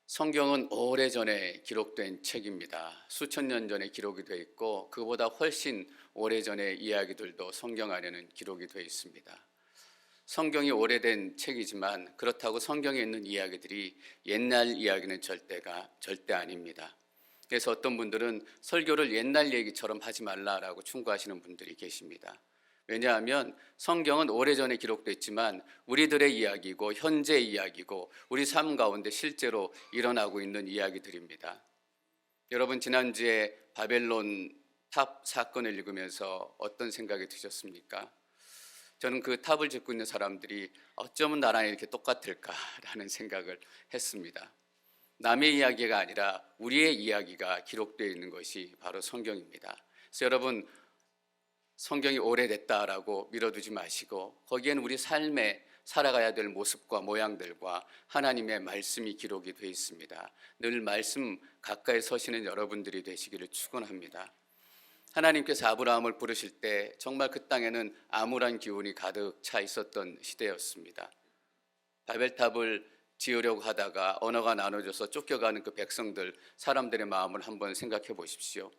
성경은 오래전에 기록된 책입니다. 수천 년 전에 기록이 되어 있고 그보다 훨씬 오래전의 이야기들도 성경 안에는 기록이 되어 있습니다. 성경이 오래된 책이지만 그렇다고 성경에 있는 이야기들이 옛날 이야기는 절대 아닙니다. 그래서 어떤 분들은 설교를 옛날 얘기처럼 하지 말라라고 충고하시는 분들이 계십니다. 왜냐하면 성경은 오래전에 기록됐지만 우리들의 이야기고 현재의 이야기고 우리 삶 가운데 실제로 일어나고 있는 이야기들입니다. 여러분, 지난주에 바벨론 탑 사건을 읽으면서 어떤 생각이 드셨습니까? 저는 그 탑을 짓고 있는 사람들이 어쩌면 나랑 이렇게 똑같을까라는 생각을 했습니다. 남의 이야기가 아니라 우리의 이야기가 기록되어 있는 것이 바로 성경입니다. 그래서 여러분, 성경이 오래됐다라고 밀어두지 마시고 거기에는 우리 삶에 살아가야 될 모습과 모양들과 하나님의 말씀이 기록이 되어 있습니다. 늘 말씀 가까이 서시는 여러분들이 되시기를 축원합니다. 하나님께서 아브라함을 부르실 때 정말 그 땅에는 암울한 기운이 가득 차 있었던 시대였습니다. 바벨탑을 지으려고 하다가 언어가 나눠져서 쫓겨가는 그 백성들, 사람들의 마음을 한번 생각해 보십시오.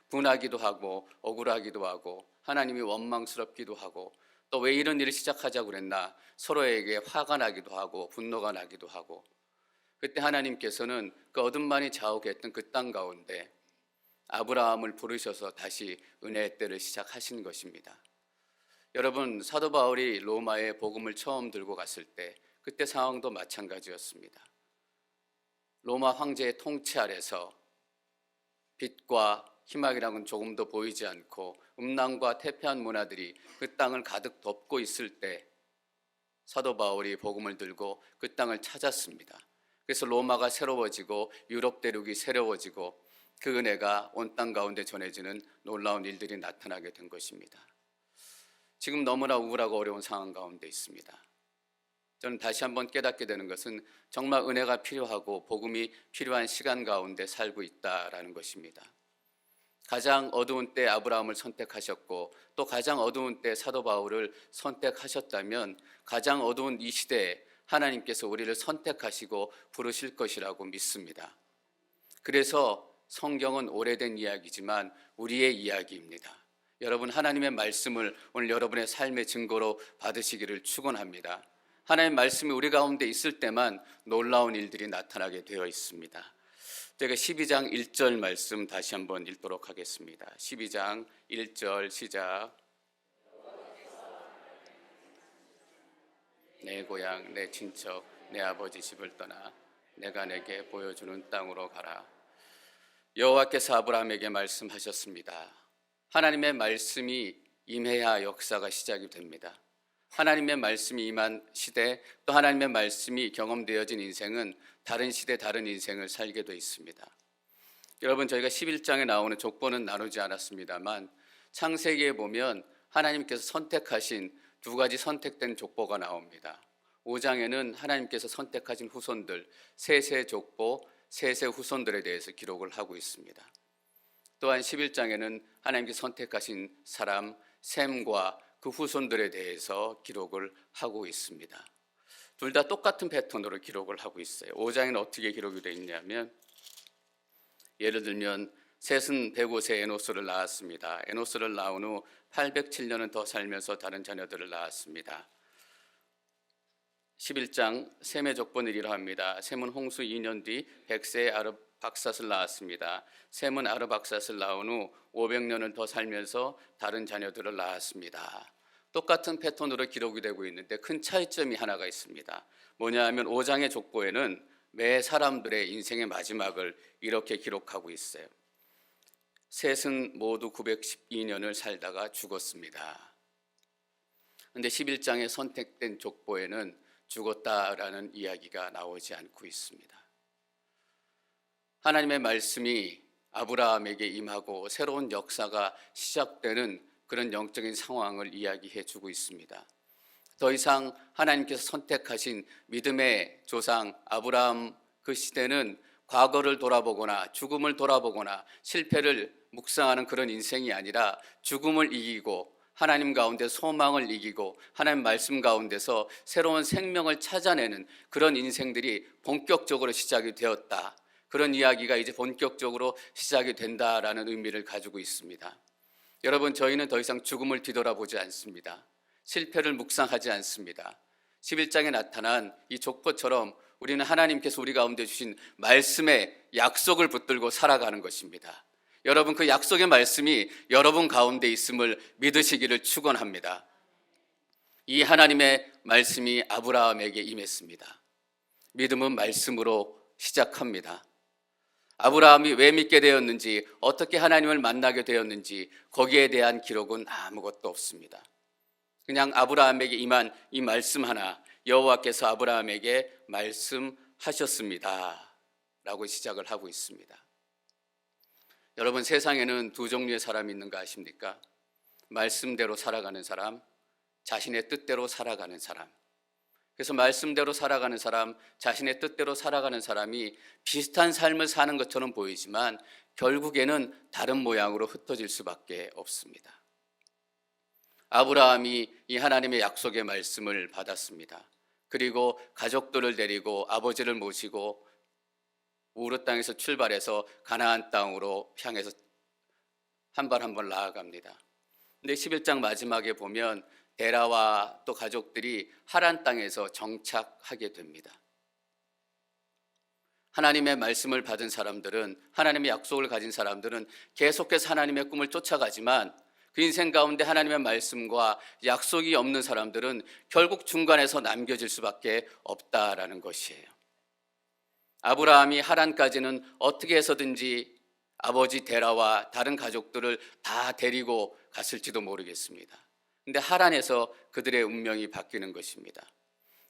분하기도 하고 억울하기도 하고 하나님이 원망스럽기도 하고 또 왜 이런 일을 시작하자고 그랬나 서로에게 화가 나기도 하고 분노가 나기도 하고, 그때 하나님께서는 그 어둠만이 자욱했던 그 땅 가운데 아브라함을 부르셔서 다시 은혜의 때를 시작하신 것입니다. 여러분, 사도 바울이 로마에 복음을 처음 들고 갔을 때 그때 상황도 마찬가지였습니다. 로마 황제의 통치 아래서 빛과 희망이라는 조금도 보이지 않고 음란과 퇴폐한 문화들이 그 땅을 가득 덮고 있을 때 사도 바울이 복음을 들고 그 땅을 찾았습니다. 그래서 로마가 새로워지고 유럽 대륙이 새로워지고 그 은혜가 온 땅 가운데 전해지는 놀라운 일들이 나타나게 된 것입니다. 지금 너무나 우울하고 어려운 상황 가운데 있습니다. 저는 다시 한번 깨닫게 되는 것은 정말 은혜가 필요하고 복음이 필요한 시간 가운데 살고 있다라는 것입니다. 가장 어두운 때 아브라함을 선택하셨고 또 가장 어두운 때 사도 바울을 선택하셨다면 가장 어두운 이 시대에 하나님께서 우리를 선택하시고 부르실 것이라고 믿습니다. 그래서 성경은 오래된 이야기지만 우리의 이야기입니다. 여러분, 하나님의 말씀을 오늘 여러분의 삶의 증거로 받으시기를 축원합니다. 하나님의 말씀이 우리 가운데 있을 때만 놀라운 일들이 나타나게 되어 있습니다. 제가 12장 1절 말씀 다시 한번 읽도록 하겠습니다. 12장 1절 시작. 내 고향, 내 친척, 내 아버지 집을 떠나 내가 내게 보여주는 땅으로 가라. 여호와께서 아브라함에게 말씀하셨습니다. 하나님의 말씀이 임해야 역사가 시작이 됩니다. 하나님의 말씀이 임한 시대, 또 하나님의 말씀이 경험되어진 인생은 다른 시대, 다른 인생을 살게 되어 있습니다. 여러분, 저희가 11장에 나오는 족보는 나누지 않았습니다만 창세기에 보면 하나님께서 선택하신 두 가지 선택된 족보가 나옵니다. 5장에는 하나님께서 선택하신 후손들, 셋의 족보, 셋의 후손들에 대해서 기록을 하고 있습니다. 또한 11장에는 하나님께서 선택하신 사람 셈과 그 후손들에 대해서 기록을 하고 있습니다. 둘 다 똑같은 패턴으로 기록을 하고 있어요. 5장에는 어떻게 기록이 되어 있냐면, 예를 들면 셋은 105세 에노스를 낳았습니다. 에노스를 낳은 후 807년은 더 살면서 다른 자녀들을 낳았습니다. 11장 셈의 족보는 이러합니다. 셈은 홍수 2년 뒤 100세의 아르박삿을 낳았습니다. 셈은 아르박삿을 낳은 후 500년을 더 살면서 다른 자녀들을 낳았습니다. 똑같은 패턴으로 기록이 되고 있는데 큰 차이점이 하나가 있습니다. 뭐냐 하면 5장의 족보에는 매 사람들의 인생의 마지막을 이렇게 기록하고 있어요. 셋은 모두 912년을 살다가 죽었습니다. 그런데 11장에 선택된 족보에는 죽었다라는 이야기가 나오지 않고 있습니다. 하나님의 말씀이 아브라함에게 임하고 새로운 역사가 시작되는 그런 영적인 상황을 이야기해 주고 있습니다. 더 이상 하나님께서 선택하신 믿음의 조상 아브라함 그 시대는 과거를 돌아보거나 죽음을 돌아보거나 실패를 묵상하는 그런 인생이 아니라 죽음을 이기고 하나님 가운데 소망을 이기고 하나님 말씀 가운데서 새로운 생명을 찾아내는 그런 인생들이 본격적으로 시작이 되었다. 그런 이야기가 이제 본격적으로 시작이 된다라는 의미를 가지고 있습니다. 여러분, 저희는 더 이상 죽음을 뒤돌아보지 않습니다. 실패를 묵상하지 않습니다. 11장에 나타난 이 족보처럼 우리는 하나님께서 우리 가운데 주신 말씀의 약속을 붙들고 살아가는 것입니다. 여러분, 그 약속의 말씀이 여러분 가운데 있음을 믿으시기를 축원합니다. 이 하나님의 말씀이 아브라함에게 임했습니다. 믿음은 말씀으로 시작합니다. 아브라함이 왜 믿게 되었는지, 어떻게 하나님을 만나게 되었는지 거기에 대한 기록은 아무것도 없습니다. 그냥 아브라함에게 임한 이 말씀 하나, 여호와께서 아브라함에게 말씀하셨습니다 라고 시작을 하고 있습니다. 여러분, 세상에는 두 종류의 사람이 있는 거 아십니까? 말씀대로 살아가는 사람, 자신의 뜻대로 살아가는 사람. 그래서 말씀대로 살아가는 사람, 자신의 뜻대로 살아가는 사람이 비슷한 삶을 사는 것처럼 보이지만 결국에는 다른 모양으로 흩어질 수밖에 없습니다. 아브라함이 이 하나님의 약속의 말씀을 받았습니다. 그리고 가족들을 데리고 아버지를 모시고 우르 땅에서 출발해서 가나안 땅으로 향해서 한 발 한 발 나아갑니다. 근데 11장 마지막에 보면 데라와 또 가족들이 하란 땅에서 정착하게 됩니다. 하나님의 말씀을 받은 사람들은, 하나님의 약속을 가진 사람들은 계속해서 하나님의 꿈을 쫓아가지만 그 인생 가운데 하나님의 말씀과 약속이 없는 사람들은 결국 중간에서 남겨질 수밖에 없다라는 것이에요. 아브라함이 하란까지는 어떻게 해서든지 아버지 데라와 다른 가족들을 다 데리고 갔을지도 모르겠습니다. 근데 하란에서 그들의 운명이 바뀌는 것입니다.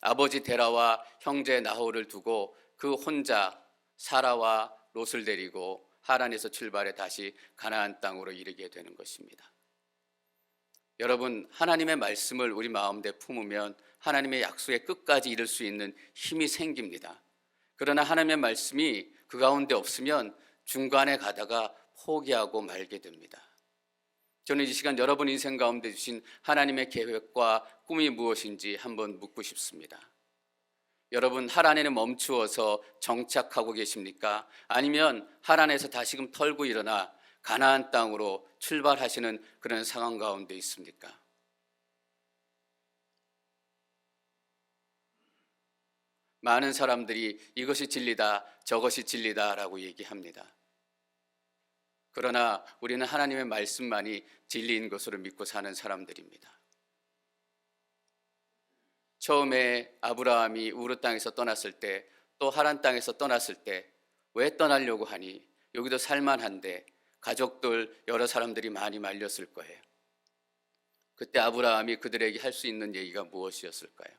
아버지 데라와 형제 나홀을 두고 그 혼자 사라와 롯을 데리고 하란에서 출발해 다시 가나안 땅으로 이르게 되는 것입니다. 여러분, 하나님의 말씀을 우리 마음에 품으면 하나님의 약속의 끝까지 이룰 수 있는 힘이 생깁니다. 그러나 하나님의 말씀이 그 가운데 없으면 중간에 가다가 포기하고 말게 됩니다. 저는 이 시간 여러분 인생 가운데 주신 하나님의 계획과 꿈이 무엇인지 한번 묻고 싶습니다. 여러분, 하란에는 멈추어서 정착하고 계십니까? 아니면 하란에서 다시금 털고 일어나 가나안 땅으로 출발하시는 그런 상황 가운데 있습니까? 많은 사람들이 이것이 진리다, 저것이 진리다라고 얘기합니다. 그러나 우리는 하나님의 말씀만이 진리인 것으로 믿고 사는 사람들입니다. 처음에 아브라함이 우르 땅에서 떠났을 때, 또 하란 땅에서 떠났을 때 왜 떠나려고 하니? 여기도 살만한데 가족들 여러 사람들이 많이 말렸을 거예요. 그때 아브라함이 그들에게 할 수 있는 얘기가 무엇이었을까요?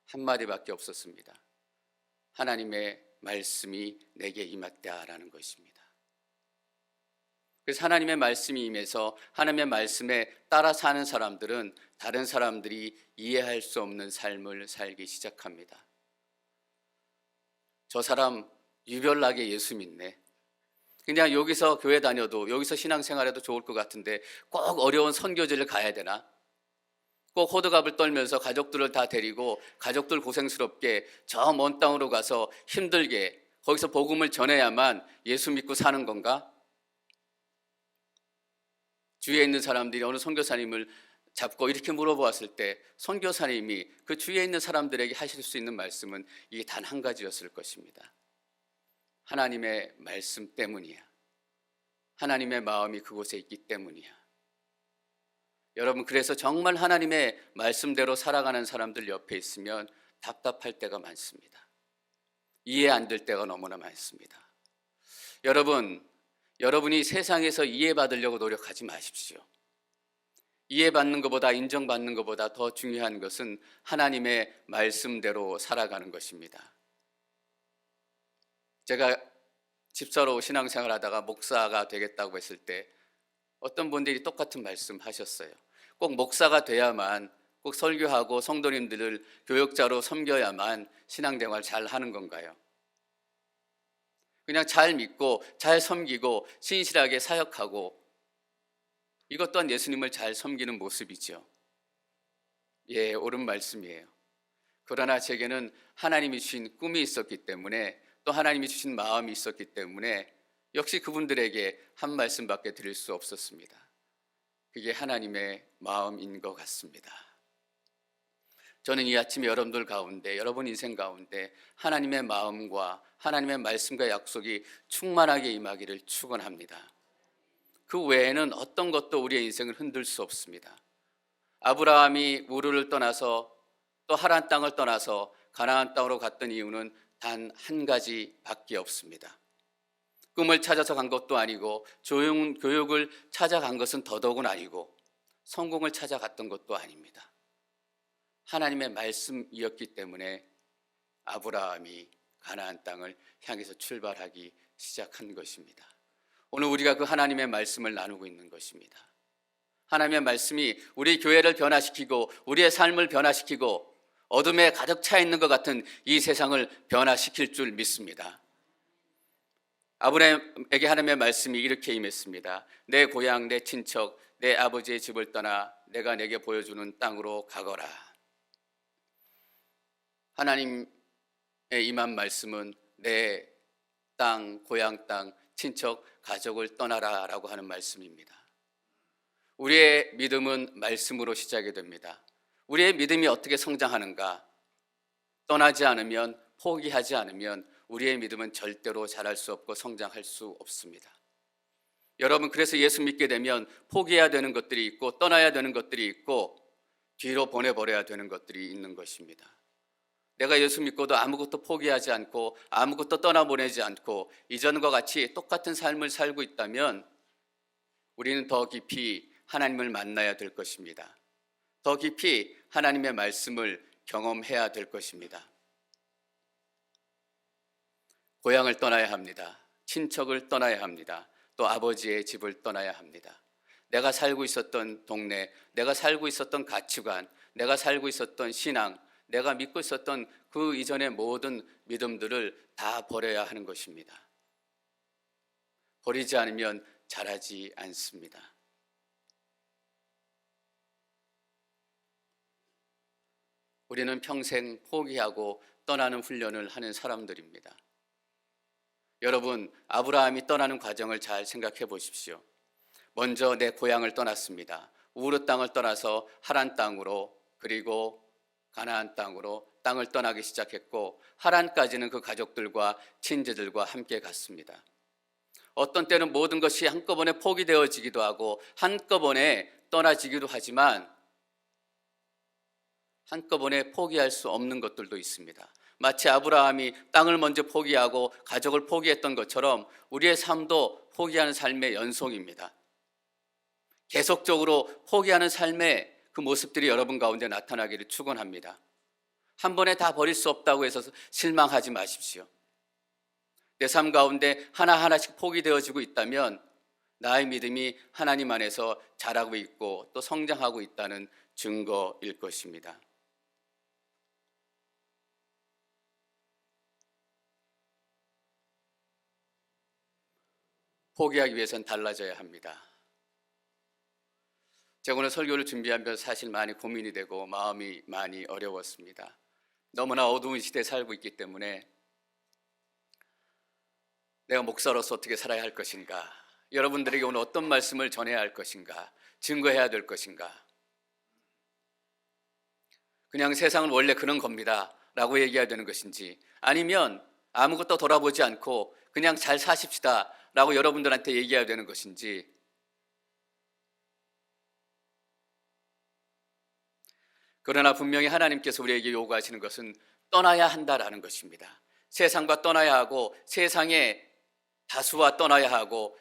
한마디밖에 없었습니다. 하나님의 말씀이 내게 임했다라는 것입니다. 그래서 하나님의 말씀이 임해서 하나님의 말씀에 따라 사는 사람들은 다른 사람들이 이해할 수 없는 삶을 살기 시작합니다. 저 사람 유별나게 예수 믿네. 그냥 여기서 교회 다녀도, 여기서 신앙생활해도 좋을 것 같은데 꼭 어려운 선교지를 가야 되나? 꼭 호들갑을 떨면서 가족들을 다 데리고 가족들 고생스럽게 저 먼 땅으로 가서 힘들게 거기서 복음을 전해야만 예수 믿고 사는 건가? 주위에 있는 사람들이 어느 선교사님을 잡고 이렇게 물어보았을 때 선교사님이 그 주위에 있는 사람들에게 하실 수 있는 말씀은 이게 단 한 가지였을 것입니다. 하나님의 말씀 때문이야. 하나님의 마음이 그곳에 있기 때문이야. 여러분, 그래서 정말 하나님의 말씀대로 살아가는 사람들 옆에 있으면 답답할 때가 많습니다. 이해 안 될 때가 너무나 많습니다. 여러분이 세상에서 이해받으려고 노력하지 마십시오. 이해받는 것보다, 인정받는 것보다 더 중요한 것은 하나님의 말씀대로 살아가는 것입니다. 제가 집사로 신앙생활 하다가 목사가 되겠다고 했을 때 어떤 분들이 똑같은 말씀 하셨어요. 꼭 목사가 돼야만, 꼭 설교하고 성도님들을 교역자로 섬겨야만 신앙생활 잘 하는 건가요? 그냥 잘 믿고 잘 섬기고 신실하게 사역하고 이것 또한 예수님을 잘 섬기는 모습이죠. 예, 옳은 말씀이에요. 그러나 제게는 하나님이 주신 꿈이 있었기 때문에, 또 하나님이 주신 마음이 있었기 때문에 역시 그분들에게 한 말씀밖에 드릴 수 없었습니다. 그게 하나님의 마음인 것 같습니다. 저는 이 아침 여러분들 가운데, 여러분 인생 가운데 하나님의 마음과 하나님의 말씀과 약속이 충만하게 임하기를 축원합니다. 그 외에는 어떤 것도 우리의 인생을 흔들 수 없습니다. 아브라함이 우르를 떠나서 또 하란 땅을 떠나서 가나안 땅으로 갔던 이유는 단 한 가지밖에 없습니다. 꿈을 찾아서 간 것도 아니고, 좋은 교육을 찾아간 것은 더더욱은 아니고, 성공을 찾아갔던 것도 아닙니다. 하나님의 말씀이었기 때문에 아브라함이 가나안 땅을 향해서 출발하기 시작한 것입니다. 오늘 우리가 그 하나님의 말씀을 나누고 있는 것입니다. 하나님의 말씀이 우리 교회를 변화시키고 우리의 삶을 변화시키고 어둠에 가득 차 있는 것 같은 이 세상을 변화시킬 줄 믿습니다. 아브라함에게 하나님의 말씀이 이렇게 임했습니다. 내 고향, 내 친척, 내 아버지의 집을 떠나 내가 내게 보여주는 땅으로 가거라. 하나님의 임한 말씀은 내 땅, 고향 땅, 친척, 가족을 떠나라 라고 하는 말씀입니다. 우리의 믿음은 말씀으로 시작이 됩니다. 우리의 믿음이 어떻게 성장하는가? 떠나지 않으면, 포기하지 않으면 우리의 믿음은 절대로 자랄 수 없고 성장할 수 없습니다. 여러분, 그래서 예수 믿게 되면 포기해야 되는 것들이 있고 떠나야 되는 것들이 있고 뒤로 보내버려야 되는 것들이 있는 것입니다. 내가 예수 믿고도 아무것도 포기하지 않고 아무것도 떠나보내지 않고 이전과 같이 똑같은 삶을 살고 있다면 우리는 더 깊이 하나님을 만나야 될 것입니다. 더 깊이 하나님의 말씀을 경험해야 될 것입니다. 고향을 떠나야 합니다. 친척을 떠나야 합니다. 또 아버지의 집을 떠나야 합니다. 내가 살고 있었던 동네, 내가 살고 있었던 가치관, 내가 살고 있었던 신앙, 내가 믿고 있었던 그 이전의 모든 믿음들을 다 버려야 하는 것입니다. 버리지 않으면 자라지 않습니다. 우리는 평생 포기하고 떠나는 훈련을 하는 사람들입니다. 여러분, 아브라함이 떠나는 과정을 잘 생각해 보십시오. 먼저 내 고향을 떠났습니다. 우르 땅을 떠나서 하란 땅으로, 그리고 가나안 땅으로 땅을 떠나기 시작했고, 하란까지는 그 가족들과 친지들과 함께 갔습니다. 어떤 때는 모든 것이 한꺼번에 포기되어지기도 하고 한꺼번에 떠나지기도 하지만 한꺼번에 포기할 수 없는 것들도 있습니다. 마치 아브라함이 땅을 먼저 포기하고 가족을 포기했던 것처럼 우리의 삶도 포기하는 삶의 연속입니다. 계속적으로 포기하는 삶의 그 모습들이 여러분 가운데 나타나기를 축원합니다. 한 번에 다 버릴 수 없다고 해서 실망하지 마십시오. 내 삶 가운데 하나하나씩 포기되어지고 있다면 나의 믿음이 하나님 안에서 자라고 있고 또 성장하고 있다는 증거일 것입니다. 포기하기 위해서는 달라져야 합니다. 제가 오늘 설교를 준비하면서 사실 많이 고민이 되고 마음이 많이 어려웠습니다. 너무나 어두운 시대에 살고 있기 때문에 내가 목사로서 어떻게 살아야 할 것인가, 여러분들에게 오늘 어떤 말씀을 전해야 할 것인가, 증거해야 될 것인가, 그냥 세상은 원래 그런 겁니다 라고 얘기해야 되는 것인지, 아니면 아무것도 돌아보지 않고 그냥 잘 사십시다 라고 여러분들한테 얘기해야 되는 것인지, 그러나 분명히 하나님께서 우리에게 요구하시는 것은 떠나야 한다라는 것입니다. 세상과 떠나야 하고 세상의 다수와 떠나야 하고,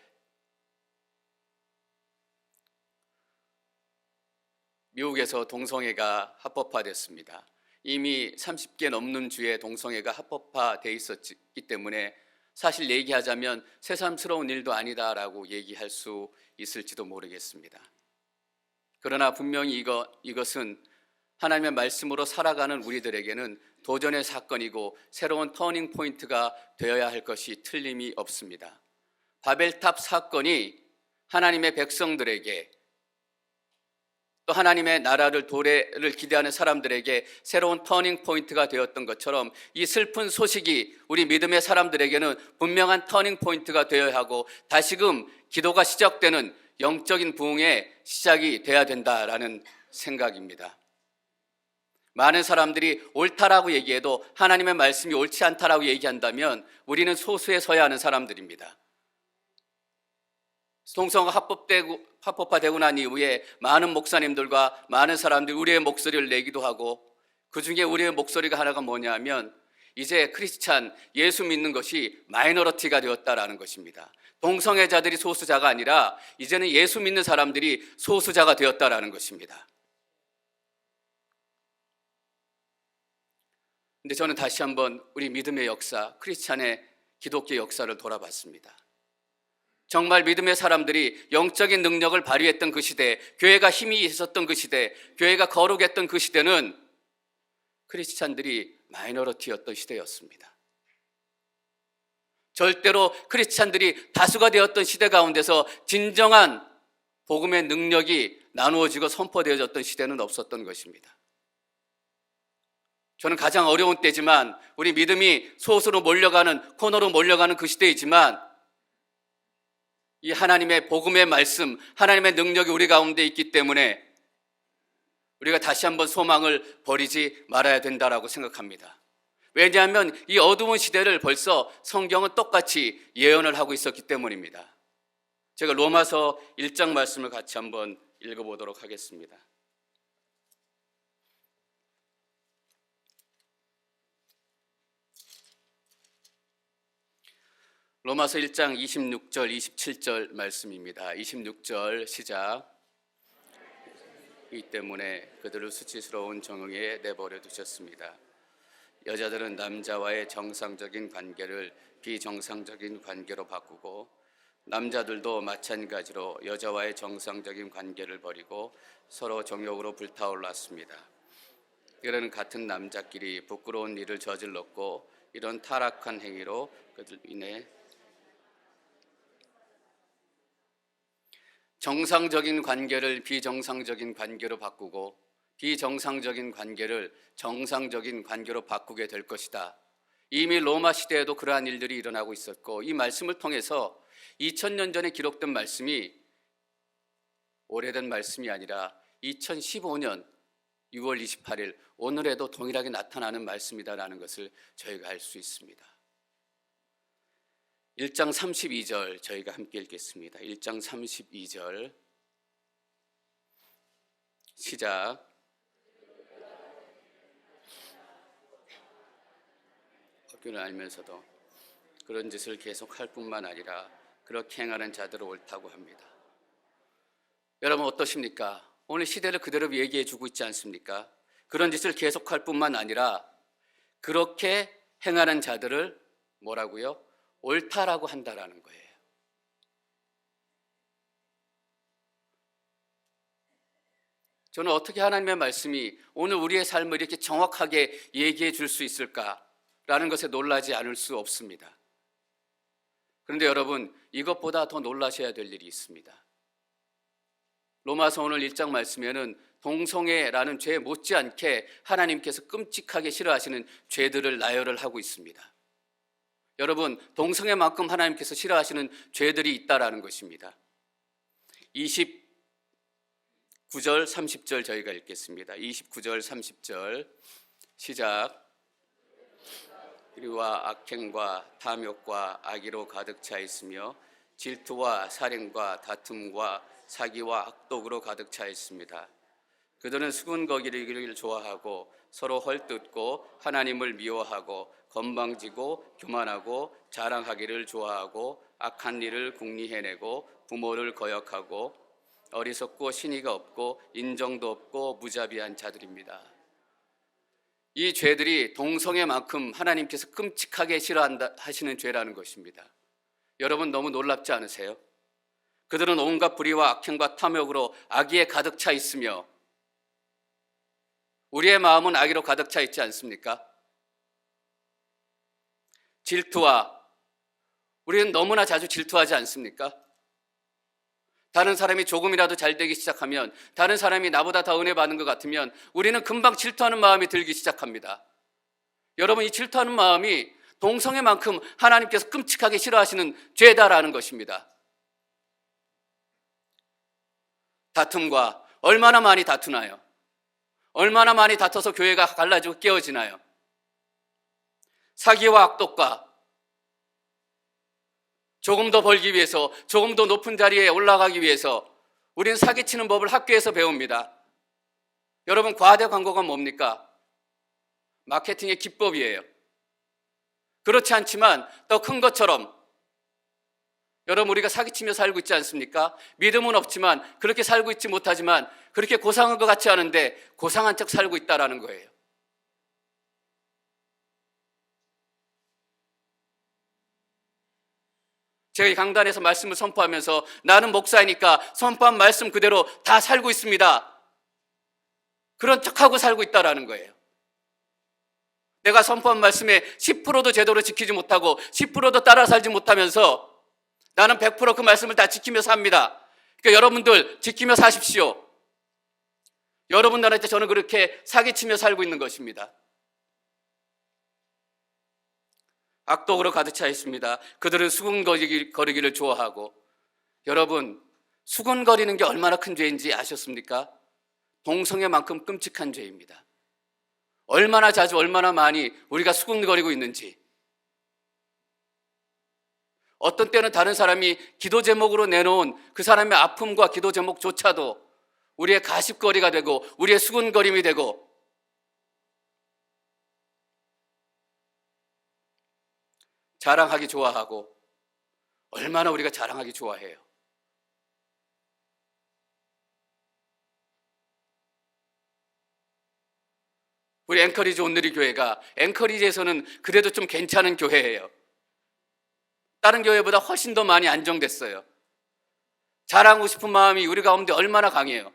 미국에서 동성애가 합법화됐습니다. 이미 30개 넘는 주에 동성애가 합법화돼 있었기 때문에 사실 얘기하자면 새삼스러운 일도 아니다라고 얘기할 수 있을지도 모르겠습니다. 그러나 분명히 이것은 하나님의 말씀으로 살아가는 우리들에게는 도전의 사건이고 새로운 터닝 포인트가 되어야 할 것이 틀림이 없습니다. 바벨탑 사건이 하나님의 백성들에게 또 하나님의 나라를 도래를 기대하는 사람들에게 새로운 터닝 포인트가 되었던 것처럼 이 슬픈 소식이 우리 믿음의 사람들에게는 분명한 터닝 포인트가 되어야 하고 다시금 기도가 시작되는 영적인 부흥의 시작이 돼야 된다라는 생각입니다. 많은 사람들이 옳다라고 얘기해도 하나님의 말씀이 옳지 않다라고 얘기한다면 우리는 소수에 서야 하는 사람들입니다. 동성가 합법화되고 난 이후에 많은 목사님들과 많은 사람들이 우리의 목소리를 내기도 하고, 그 중에 우리의 목소리가 하나가 뭐냐면 이제 크리스찬, 예수 믿는 것이 마이너리티가 되었다라는 것입니다. 동성애자들이 소수자가 아니라 이제는 예수 믿는 사람들이 소수자가 되었다라는 것입니다. 근데 저는 다시 한번 우리 믿음의 역사, 크리스찬의 기독교 역사를 돌아봤습니다. 정말 믿음의 사람들이 영적인 능력을 발휘했던 그 시대, 교회가 힘이 있었던 그 시대, 교회가 거룩했던 그 시대는 크리스찬들이 마이너리티였던 시대였습니다. 절대로 크리스찬들이 다수가 되었던 시대 가운데서 진정한 복음의 능력이 나누어지고 선포되어졌던 시대는 없었던 것입니다. 저는 가장 어려운 때지만, 우리 믿음이 소수로 몰려가는, 코너로 몰려가는 그 시대이지만, 이 하나님의 복음의 말씀, 하나님의 능력이 우리 가운데 있기 때문에 우리가 다시 한번 소망을 버리지 말아야 된다라고 생각합니다. 왜냐하면 이 어두운 시대를 벌써 성경은 똑같이 예언을 하고 있었기 때문입니다. 제가 로마서 1장 말씀을 같이 한번 읽어보도록 하겠습니다. 로마서 1장 26절, 27절 말씀입니다. 26절 시작. 이 때문에 그들을 수치스러운 정욕에 내버려 두셨습니다. 여자들은 남자와의 정상적인 관계를 비정상적인 관계로 바꾸고, 남자들도 마찬가지로 여자와의 정상적인 관계를 버리고 서로 정욕으로 불타올랐습니다. 이런 같은 남자끼리 부끄러운 일을 저질렀고, 이런 타락한 행위로 그들 인해 정상적인 관계를 비정상적인 관계로 바꾸고 비정상적인 관계를 정상적인 관계로 바꾸게 될 것이다. 이미 로마 시대에도 그러한 일들이 일어나고 있었고, 이 말씀을 통해서 2000년 전에 기록된 말씀이 오래된 말씀이 아니라 2015년 6월 28일 오늘에도 동일하게 나타나는 말씀이다라는 것을 저희가 알 수 있습니다. 1장 32절 저희가 함께 읽겠습니다. 1장 32절 시작. 법규를 알면서도 그런 짓을 계속할 뿐만 아니라 그렇게 행하는 자들을 옳다고 합니다. 여러분 어떠십니까? 오늘 시대를 그대로 얘기해 주고 있지 않습니까? 그런 짓을 계속할 뿐만 아니라 그렇게 행하는 자들을 뭐라고요? 옳다라고 한다라는 거예요. 저는 어떻게 하나님의 말씀이 오늘 우리의 삶을 이렇게 정확하게 얘기해 줄 수 있을까라는 것에 놀라지 않을 수 없습니다. 그런데 여러분, 이것보다 더 놀라셔야 될 일이 있습니다. 로마서 오늘 1장 말씀에는 동성애라는 죄 못지않게 하나님께서 끔찍하게 싫어하시는 죄들을 나열을 하고 있습니다. 여러분, 동성애만큼 하나님께서 싫어하시는 죄들이 있다라는 것입니다. 29절 30절 저희가 읽겠습니다. 29절 30절 시작. 이와 악행과 탐욕과 악의로 가득 차 있으며 질투와 살인과 다툼과 사기와 악독으로 가득 차 있습니다. 그들은 수군거리기를 좋아하고 서로 헐뜯고 하나님을 미워하고 건방지고 교만하고 자랑하기를 좋아하고 악한 일을 궁리해내고 부모를 거역하고 어리석고 신의가 없고 인정도 없고 무자비한 자들입니다. 이 죄들이 동성애만큼 하나님께서 끔찍하게 싫어하시는 죄라는 것입니다. 여러분 너무 놀랍지 않으세요? 그들은 온갖 불의와 악행과 탐욕으로 악의에 가득 차 있으며 우리의 마음은 악의로 가득 차 있지 않습니까? 질투와, 우리는 너무나 자주 질투하지 않습니까? 다른 사람이 조금이라도 잘 되기 시작하면, 다른 사람이 나보다 더 은혜 받는 것 같으면 우리는 금방 질투하는 마음이 들기 시작합니다. 여러분, 이 질투하는 마음이 동성애만큼 하나님께서 끔찍하게 싫어하시는 죄다라는 것입니다. 다툼과 얼마나 많이 다투나요? 얼마나 많이 다퉈서 교회가 갈라지고 깨어지나요? 사기와 악독과 조금 더 벌기 위해서, 조금 더 높은 자리에 올라가기 위해서 우리는 사기치는 법을 학교에서 배웁니다. 여러분, 과대 광고가 뭡니까? 마케팅의 기법이에요. 그렇지 않지만 더 큰 것처럼, 여러분, 우리가 사기치며 살고 있지 않습니까? 믿음은 없지만, 그렇게 살고 있지 못하지만 그렇게 고상한 것 같지 않은데 고상한 척 살고 있다라는 거예요. 제가 이 강단에서 말씀을 선포하면서 나는 목사이니까 선포한 말씀 그대로 다 살고 있습니다, 그런 척하고 살고 있다라는 거예요. 내가 선포한 말씀에 10%도 제대로 지키지 못하고 10%도 따라 살지 못하면서 나는 100% 그 말씀을 다 지키며 삽니다. 그러니까 여러분들 지키며 사십시오. 여러분들한테 저는 그렇게 사기치며 살고 있는 것입니다. 악독으로 가득 차 있습니다. 그들은 수군거리기를 좋아하고, 여러분, 수군거리는 게 얼마나 큰 죄인지 아셨습니까? 동성애만큼 끔찍한 죄입니다. 얼마나 자주, 얼마나 많이 우리가 수군거리고 있는지. 어떤 때는 다른 사람이 기도 제목으로 내놓은 그 사람의 아픔과 기도 제목조차도 우리의 가십거리가 되고 우리의 수군거림이 되고, 자랑하기 좋아하고, 얼마나 우리가 자랑하기 좋아해요. 우리 앵커리지 온누리 교회가 앵커리지에서는 그래도 좀 괜찮은 교회예요. 다른 교회보다 훨씬 더 많이 안정됐어요. 자랑하고 싶은 마음이 우리 가운데 얼마나 강해요.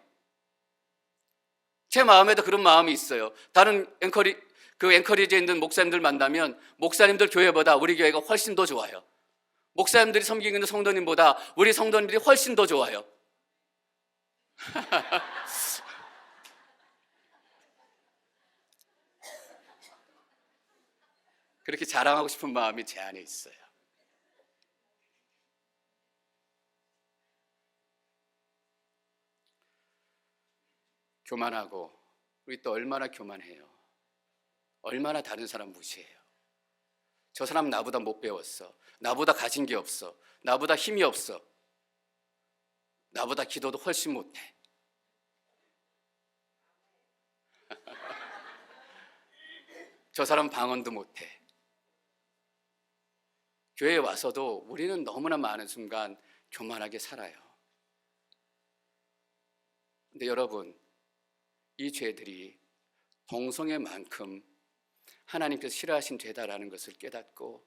제 마음에도 그런 마음이 있어요. 다른 앵커리지에 있는 목사님들 만나면 목사님들 교회보다 우리 교회가 훨씬 더 좋아요. 목사님들이 섬기고 있는 성도님보다 우리 성도님들이 훨씬 더 좋아요. 그렇게 자랑하고 싶은 마음이 제 안에 있어요. 교만하고, 우리 또 얼마나 교만해요. 얼마나 다른 사람 무시해요. 저 사람 나보다 못 배웠어. 나보다 가진 게 없어. 나보다 힘이 없어. 나보다 기도도 훨씬 못해. 저 사람 방언도 못해. 교회에 와서도 우리는 너무나 많은 순간 교만하게 살아요. 근데 여러분, 이 죄들이 동성애만큼 하나님께서 싫어하신 죄다라는 것을 깨닫고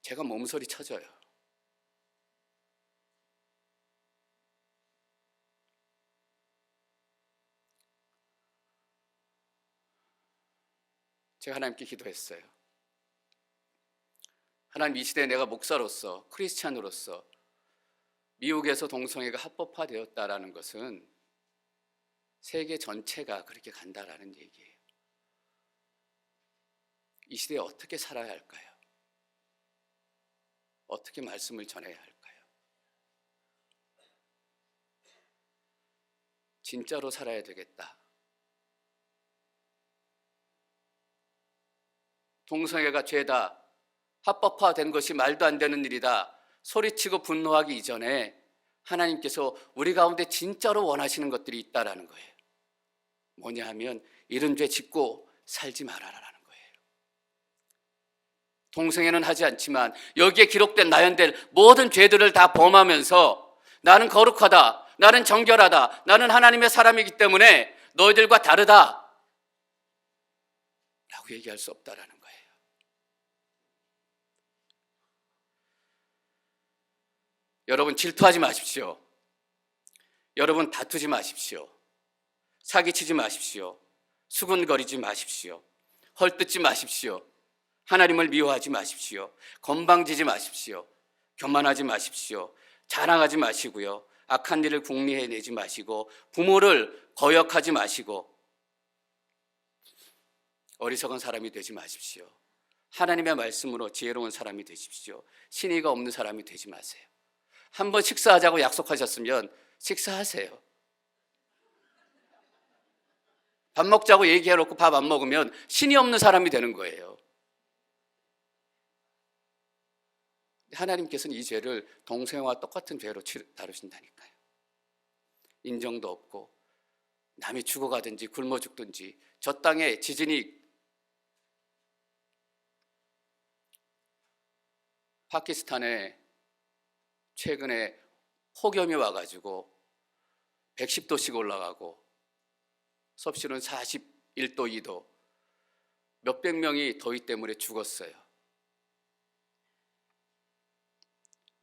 제가 몸서리 쳐져요. 제가 하나님께 기도했어요. 하나님, 이 시대에 내가 목사로서, 크리스찬으로서 미국에서 동성애가 합법화되었다라는 것은 세계 전체가 그렇게 간다라는 얘기예요. 이 시대에 어떻게 살아야 할까요? 어떻게 말씀을 전해야 할까요? 진짜로 살아야 되겠다. 동성애가 죄다, 합법화된 것이 말도 안 되는 일이다, 소리치고 분노하기 이전에 하나님께서 우리 가운데 진짜로 원하시는 것들이 있다라는 거예요. 뭐냐 하면 이런 죄 짓고 살지 말아라라는 거예요. 동성애는 하지 않지만 여기에 기록된 나열된 모든 죄들을 다 범하면서 나는 거룩하다, 나는 정결하다, 나는 하나님의 사람이기 때문에 너희들과 다르다 라고 얘기할 수 없다라는 거예요. 여러분, 질투하지 마십시오. 여러분, 다투지 마십시오. 사기치지 마십시오. 수군거리지 마십시오. 헐뜯지 마십시오. 하나님을 미워하지 마십시오. 건방지지 마십시오. 교만하지 마십시오. 자랑하지 마시고요. 악한 일을 궁리해내지 마시고 부모를 거역하지 마시고 어리석은 사람이 되지 마십시오. 하나님의 말씀으로 지혜로운 사람이 되십시오. 신의가 없는 사람이 되지 마세요. 한번 식사하자고 약속하셨으면 식사하세요. 밥 먹자고 얘기해놓고 밥 안 먹으면 신이 없는 사람이 되는 거예요. 하나님께서는 이 죄를 동생과 똑같은 죄로 다루신다니까요. 인정도 없고 남이 죽어가든지 굶어 죽든지 저 땅에 지진이 파키스탄에 최근에 폭염이 와가지고 110도씩 올라가고 섭씨는 41도, 2도 몇백 명이 더위 때문에 죽었어요.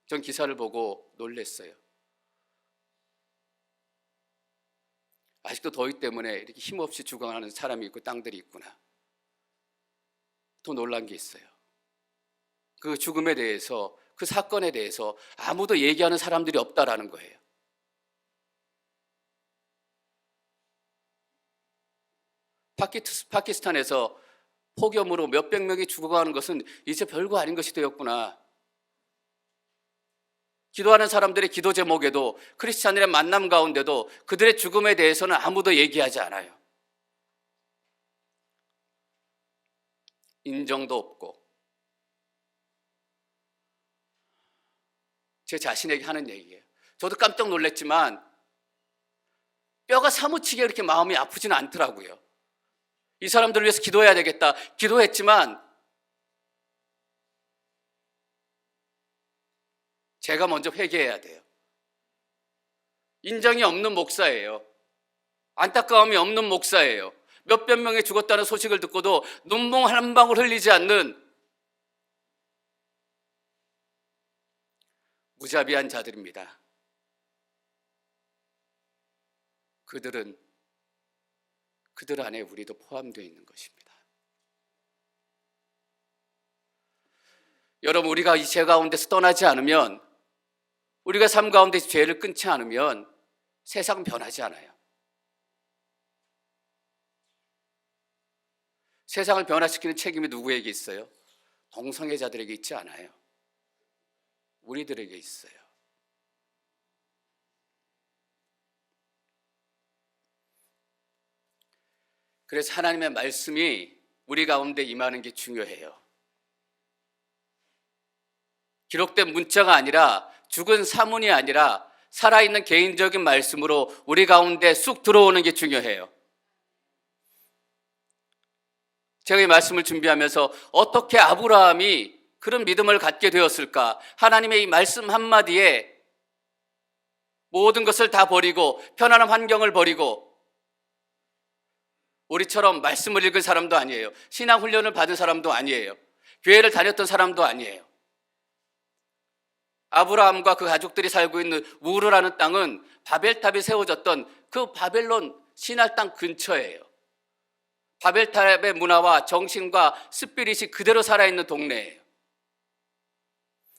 전 기사를 보고 놀랐어요. 아직도 더위 때문에 이렇게 힘없이 죽어가는 사람이 있고 땅들이 있구나. 더 놀란 게 있어요. 그 죽음에 대해서, 그 사건에 대해서 아무도 얘기하는 사람들이 없다라는 거예요. 파키스탄에서 폭염으로 몇백 명이 죽어가는 것은 이제 별거 아닌 것이 되었구나. 기도하는 사람들의 기도 제목에도 크리스찬들의 만남 가운데도 그들의 죽음에 대해서는 아무도 얘기하지 않아요. 인정도 없고 제 자신에게 하는 얘기예요. 저도 깜짝 놀랐지만 뼈가 사무치게 그렇게 마음이 아프지는 않더라고요. 이 사람들을 위해서 기도해야 되겠다. 기도했지만 제가 먼저 회개해야 돼요. 인정이 없는 목사예요. 안타까움이 없는 목사예요. 몇백 명이 죽었다는 소식을 듣고도 눈물 한 방울 흘리지 않는 무자비한 자들입니다. 그들 안에 우리도 포함되어 있는 것입니다. 여러분, 우리가 이 죄 가운데서 떠나지 않으면, 우리가 삶 가운데 죄를 끊지 않으면 세상은 변하지 않아요. 세상을 변화시키는 책임이 누구에게 있어요? 동성애자들에게 있지 않아요. 우리들에게 있어요. 그래서 하나님의 말씀이 우리 가운데 임하는 게 중요해요. 기록된 문자가 아니라, 죽은 사문이 아니라 살아있는 개인적인 말씀으로 우리 가운데 쑥 들어오는 게 중요해요. 제가 이 말씀을 준비하면서 어떻게 아브라함이 그런 믿음을 갖게 되었을까? 하나님의 이 말씀 한마디에 모든 것을 다 버리고, 편안한 환경을 버리고, 우리처럼 말씀을 읽은 사람도 아니에요. 신앙 훈련을 받은 사람도 아니에요. 교회를 다녔던 사람도 아니에요. 아브라함과 그 가족들이 살고 있는 우르라는 땅은 바벨탑이 세워졌던 그 바벨론 신할 땅 근처예요. 바벨탑의 문화와 정신과 스피릿이 그대로 살아있는 동네예요.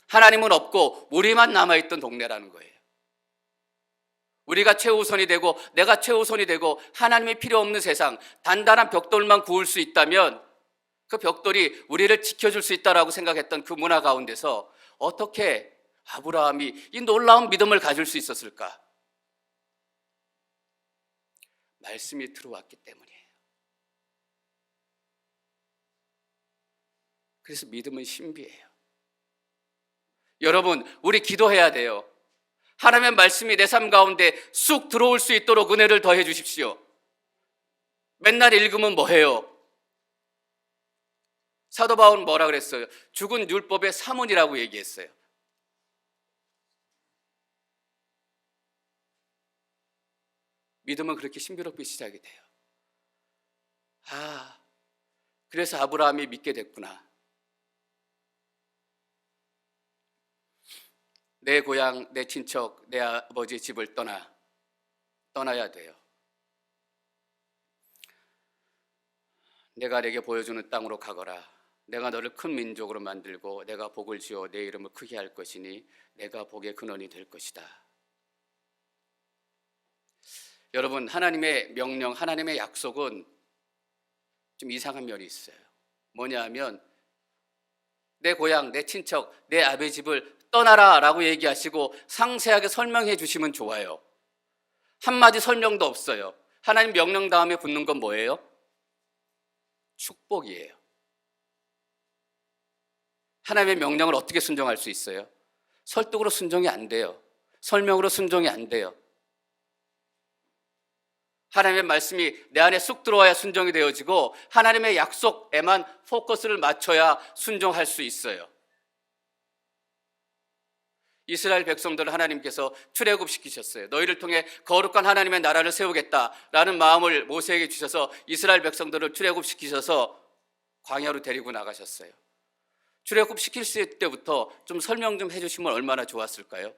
하나님은 없고 우리만 남아있던 동네라는 거예요. 우리가 최우선이 되고 내가 최우선이 되고 하나님이 필요 없는 세상, 단단한 벽돌만 구울 수 있다면 그 벽돌이 우리를 지켜줄 수 있다라고 생각했던 그 문화 가운데서 어떻게 아브라함이 이 놀라운 믿음을 가질 수 있었을까? 말씀이 들어왔기 때문이에요. 그래서 믿음은 신비해요. 여러분, 우리 기도해야 돼요. 하나님의 말씀이 내 삶 가운데 쑥 들어올 수 있도록 은혜를 더해 주십시오. 맨날 읽으면 뭐해요? 사도 바울은 뭐라 그랬어요? 죽은 율법의 사문이라고 얘기했어요. 믿음은 그렇게 신비롭게 시작이 돼요. 그래서 아브라함이 믿게 됐구나. 내 고향, 내 친척, 내 아버지의 집을 떠나야 돼요. 내가 내게 보여주는 땅으로 가거라. 내가 너를 큰 민족으로 만들고 내가 복을 지어 내 이름을 크게 할 것이니 내가 복의 근원이 될 것이다. 여러분, 하나님의 명령, 하나님의 약속은 좀 이상한 면이 있어요. 뭐냐 하면 내 고향, 내 친척, 내 아버지 집을 떠나라 라고 얘기하시고 상세하게 설명해 주시면 좋아요. 한마디 설명도 없어요. 하나님 명령 다음에 붙는 건 뭐예요? 축복이에요. 하나님의 명령을 어떻게 순종할 수 있어요? 설득으로 순종이 안 돼요. 설명으로 순종이 안 돼요. 하나님의 말씀이 내 안에 쑥 들어와야 순종이 되어지고 하나님의 약속에만 포커스를 맞춰야 순종할 수 있어요. 이스라엘 백성들을 하나님께서 출애굽시키셨어요. 너희를 통해 거룩한 하나님의 나라를 세우겠다라는 마음을 모세에게 주셔서 이스라엘 백성들을 출애굽시키셔서 광야로 데리고 나가셨어요. 출애굽시킬 때부터 좀 설명 좀 해주시면 얼마나 좋았을까요?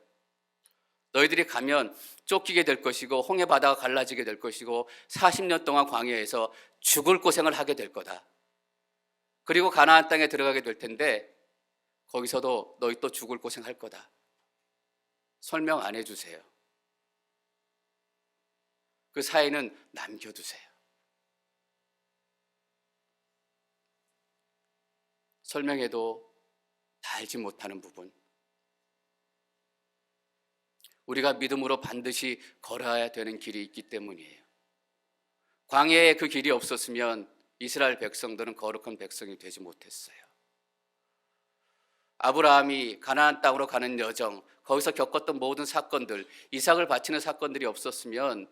너희들이 가면 쫓기게 될 것이고 홍해 바다가 갈라지게 될 것이고 40년 동안 광야에서 죽을 고생을 하게 될 거다. 그리고 가나안 땅에 들어가게 될 텐데 거기서도 너희 또 죽을 고생할 거다. 설명 안 해주세요. 그 사이는 남겨두세요. 설명해도 다 알지 못하는 부분, 우리가 믿음으로 반드시 걸어야 되는 길이 있기 때문이에요. 광야에 그 길이 없었으면 이스라엘 백성들은 거룩한 백성이 되지 못했어요. 아브라함이 가나안 땅으로 가는 여정, 거기서 겪었던 모든 사건들, 이삭을 바치는 사건들이 없었으면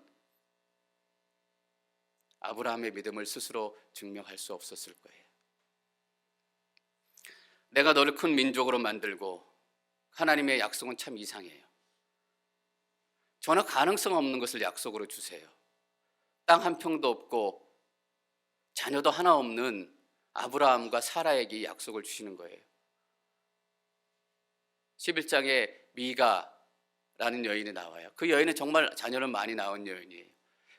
아브라함의 믿음을 스스로 증명할 수 없었을 거예요. 내가 너를 큰 민족으로 만들고, 하나님의 약속은 참 이상해요. 전혀 가능성 없는 것을 약속으로 주세요. 땅 한 평도 없고 자녀도 하나 없는 아브라함과 사라에게 약속을 주시는 거예요. 11장에 미가라는 여인이 나와요. 그 여인은 정말 자녀를 많이 낳은 여인이에요.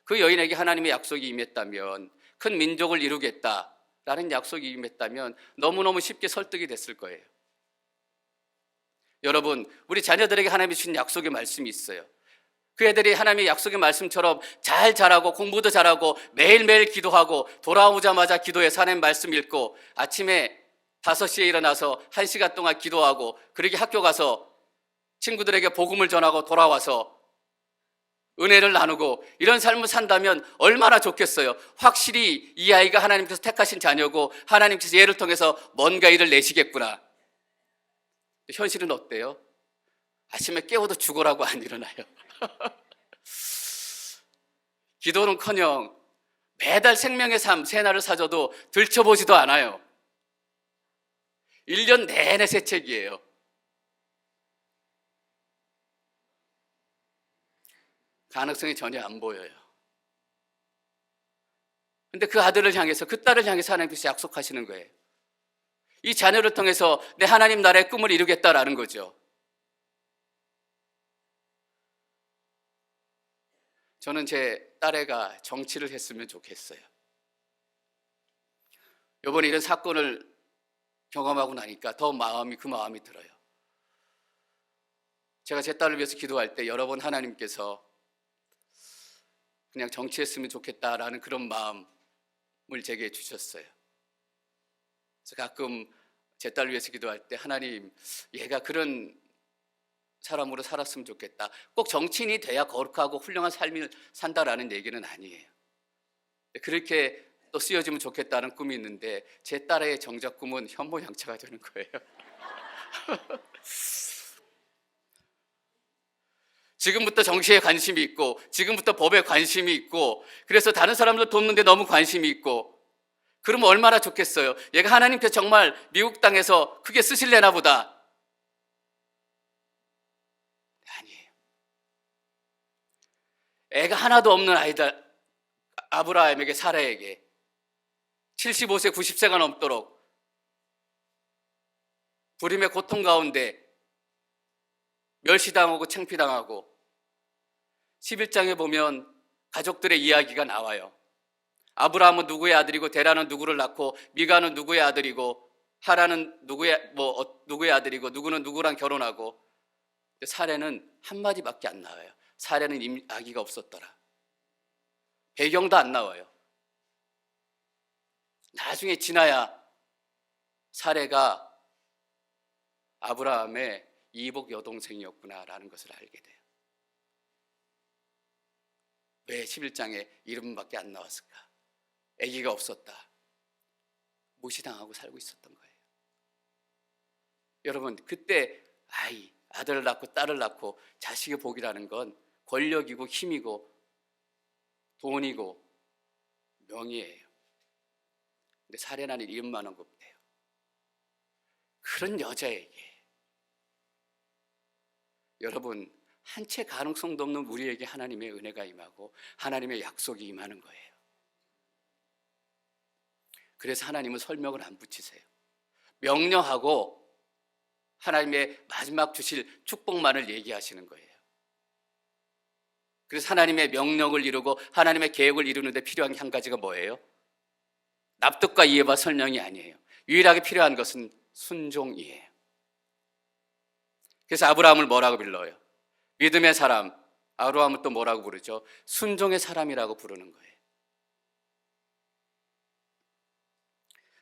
그 여인에게 하나님의 약속이 임했다면, 큰 민족을 이루겠다라는 약속이 임했다면 너무너무 쉽게 설득이 됐을 거예요. 여러분, 우리 자녀들에게 하나님이 주신 약속의 말씀이 있어요. 그 애들이 하나님의 약속의 말씀처럼 잘 자라고 공부도 잘하고 매일매일 기도하고 돌아오자마자 기도해서 하나님 말씀 읽고 아침에 5시에 일어나서 1시간 동안 기도하고 그렇게 학교 가서 친구들에게 복음을 전하고 돌아와서 은혜를 나누고 이런 삶을 산다면 얼마나 좋겠어요. 확실히 이 아이가 하나님께서 택하신 자녀고 하나님께서 얘를 통해서 뭔가 일을 내시겠구나. 현실은 어때요? 아침에 깨워도 죽으라고 안 일어나요. 기도는커녕 매달 생명의 삶 새날을 사줘도 들춰보지도 않아요. 1년 내내 새 책이에요. 가능성이 전혀 안 보여요. 근데 그 아들을 향해서, 그 딸을 향해서 하나님께서 약속하시는 거예요. 이 자녀를 통해서 내 하나님 나라의 꿈을 이루겠다라는 거죠. 저는 제 딸애가 정치를 했으면 좋겠어요. 이번에 이런 사건을 경험하고 나니까 더 그 마음이 들어요. 제가 제 딸을 위해서 기도할 때 여러 번 하나님께서 그냥 정치했으면 좋겠다라는 그런 마음을 제게 주셨어요. 그래서 가끔 제 딸을 위해서 기도할 때 하나님, 얘가 그런 사람으로 살았으면 좋겠다. 꼭 정치인이 돼야 거룩하고 훌륭한 삶을 산다라는 얘기는 아니에요. 그렇게 또 쓰여지면 좋겠다는 꿈이 있는데 제 딸의 정작 꿈은 현모양처가 되는 거예요. 지금부터 정치에 관심이 있고 지금부터 법에 관심이 있고 그래서 다른 사람들 돕는데 너무 관심이 있고 그러면 얼마나 좋겠어요. 얘가 하나님께서 정말 미국 땅에서 크게 쓰실래나 보다. 아니에요. 애가 하나도 없는 아이들 아브라함에게 사라에게 75세 90세가 넘도록 불임의 고통 가운데 멸시당하고 창피당하고 11장에 보면 가족들의 이야기가 나와요. 아브라함은 누구의 아들이고 데라는 누구를 낳고 미가는 누구의 아들이고 하라는 누구의 아들이고 누구는 누구랑 결혼하고 사례는 한마디밖에 안 나와요. 사례는 아기가 없었더라. 배경도 안 나와요. 나중에 지나야 사레가 아브라함의 이복 여동생이었구나라는 것을 알게 돼요. 왜 11장에 이름밖에 안 나왔을까? 아기가 없었다. 무시당하고 살고 있었던 거예요. 여러분, 그때 아들을 낳고 딸을 낳고 자식의 복이라는 건 권력이고 힘이고 돈이고 명예예요. 근데 사례나는 이름만한 것대요. 그런 여자에게 여러분, 한 채 가능성도 없는 우리에게 하나님의 은혜가 임하고 하나님의 약속이 임하는 거예요. 그래서 하나님은 설명을 안 붙이세요. 명령하고 하나님의 마지막 주실 축복만을 얘기하시는 거예요. 그래서 하나님의 명령을 이루고 하나님의 계획을 이루는 데 필요한 게 한 가지가 뭐예요? 납득과 이해와 설명이 아니에요. 유일하게 필요한 것은 순종이에요. 그래서 아브라함을 뭐라고 불러요? 믿음의 사람. 아브라함을 또 뭐라고 부르죠? 순종의 사람이라고 부르는 거예요.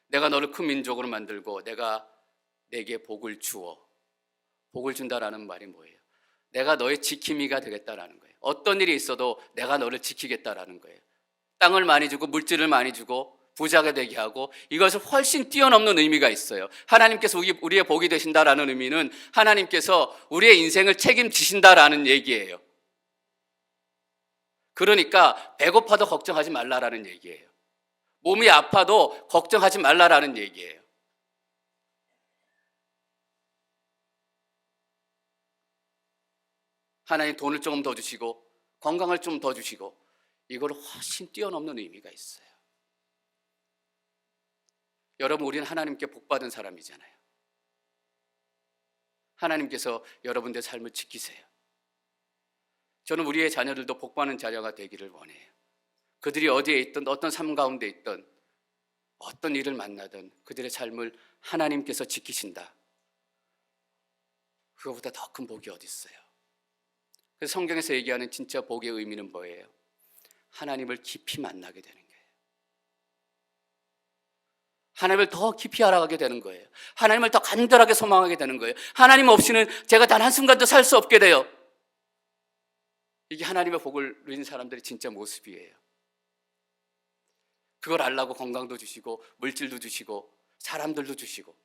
내가 너를 큰 민족으로 만들고 내가 내게 복을 주어. 복을 준다라는 말이 뭐예요? 내가 너의 지킴이가 되겠다라는 거예요. 어떤 일이 있어도 내가 너를 지키겠다라는 거예요. 땅을 많이 주고 물질을 많이 주고 부자가 되게 하고, 이것을 훨씬 뛰어넘는 의미가 있어요. 하나님께서 우리의 복이 되신다라는 의미는 하나님께서 우리의 인생을 책임지신다라는 얘기예요. 그러니까 배고파도 걱정하지 말라라는 얘기예요. 몸이 아파도 걱정하지 말라라는 얘기예요. 하나님 돈을 조금 더 주시고 건강을 좀 더 주시고, 이걸 훨씬 뛰어넘는 의미가 있어요. 여러분, 우리는 하나님께 복받은 사람이잖아요. 하나님께서 여러분들의 삶을 지키세요. 저는 우리의 자녀들도 복받는 자녀가 되기를 원해요. 그들이 어디에 있든 어떤 삶 가운데 있든 어떤 일을 만나든 그들의 삶을 하나님께서 지키신다. 그거보다 더 큰 복이 어디 있어요? 그래서 성경에서 얘기하는 진짜 복의 의미는 뭐예요? 하나님을 깊이 만나게 되는 거예요. 하나님을 더 깊이 알아가게 되는 거예요. 하나님을 더 간절하게 소망하게 되는 거예요. 하나님 없이는 제가 단 한순간도 살 수 없게 돼요. 이게 하나님의 복을 누린 사람들의 진짜 모습이에요. 그걸 알라고 건강도 주시고 물질도 주시고 사람들도 주시고,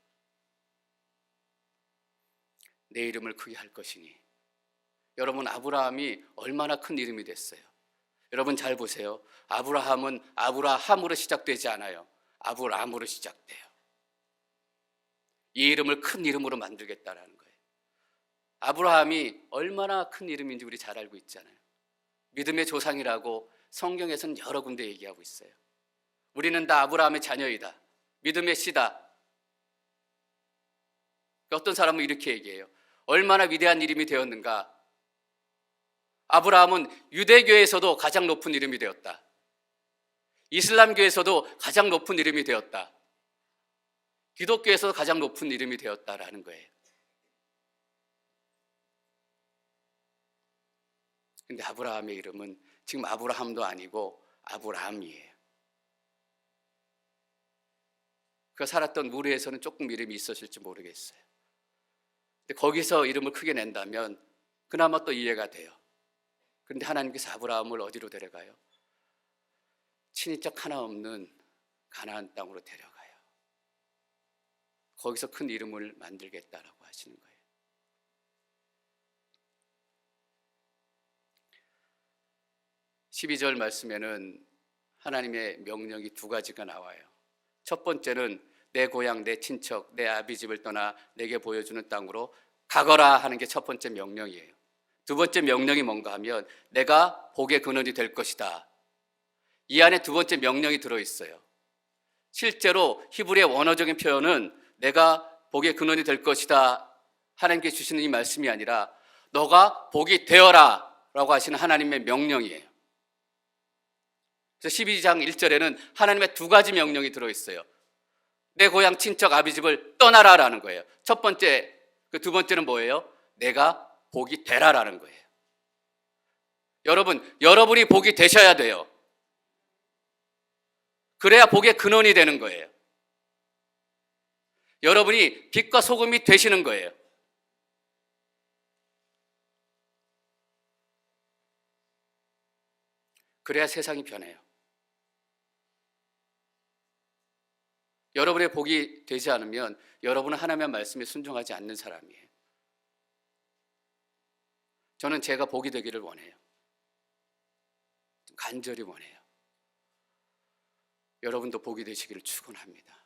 내 이름을 크게 할 것이니. 여러분, 아브라함이 얼마나 큰 이름이 됐어요. 여러분 잘 보세요. 아브라함은 아브라함으로 시작되지 않아요. 아브람으로 시작돼요. 이 이름을 큰 이름으로 만들겠다라는 거예요. 아브라함이 얼마나 큰 이름인지 우리 잘 알고 있잖아요. 믿음의 조상이라고 성경에서는 여러 군데 얘기하고 있어요. 우리는 다 아브라함의 자녀이다. 믿음의 씨다. 어떤 사람은 이렇게 얘기해요. 얼마나 위대한 이름이 되었는가. 아브라함은 유대교에서도 가장 높은 이름이 되었다. 이슬람교에서도 가장 높은 이름이 되었다. 기독교에서도 가장 높은 이름이 되었다라는 거예요. 근데 아브라함의 이름은 지금 아브라함도 아니고 아브람이에요. 그가 살았던 무리에서는 조금 이름이 있었을지 모르겠어요. 근데 거기서 이름을 크게 낸다면 그나마 또 이해가 돼요. 그런데 하나님께서 아브라함을 어디로 데려가요? 친인척 하나 없는 가나안 땅으로 데려가요. 거기서 큰 이름을 만들겠다라고 하시는 거예요. (12절) 말씀에는 하나님의 명령이 두 가지가 나와요. 첫 번째는 내 고향, 내 친척, 내 아비 집을 떠나 내게 보여주는 땅으로 가거라 하는 게 첫 번째 명령이에요. 두 번째 명령이 뭔가 하면 내가 복의 근원이 될 것이다. 이 안에 두 번째 명령이 들어있어요. 실제로 히브리의 원어적인 표현은 내가 복의 근원이 될 것이다 하나님께 주시는 이 말씀이 아니라 너가 복이 되어라 라고 하시는 하나님의 명령이에요. 그래서 12장 1절에는 하나님의 두 가지 명령이 들어있어요. 내 고향 친척 아비 집을 떠나라 라는 거예요. 첫 번째, 그 두 번째는 뭐예요? 내가 복이 되라라는 거예요. 여러분, 여러분이 복이 되셔야 돼요. 그래야 복의 근원이 되는 거예요. 여러분이 빛과 소금이 되시는 거예요. 그래야 세상이 변해요. 여러분의 복이 되지 않으면 여러분은 하나님의 말씀에 순종하지 않는 사람이에요. 저는 제가 복이 되기를 원해요. 간절히 원해요. 여러분도 복이 되시기를 축원합니다.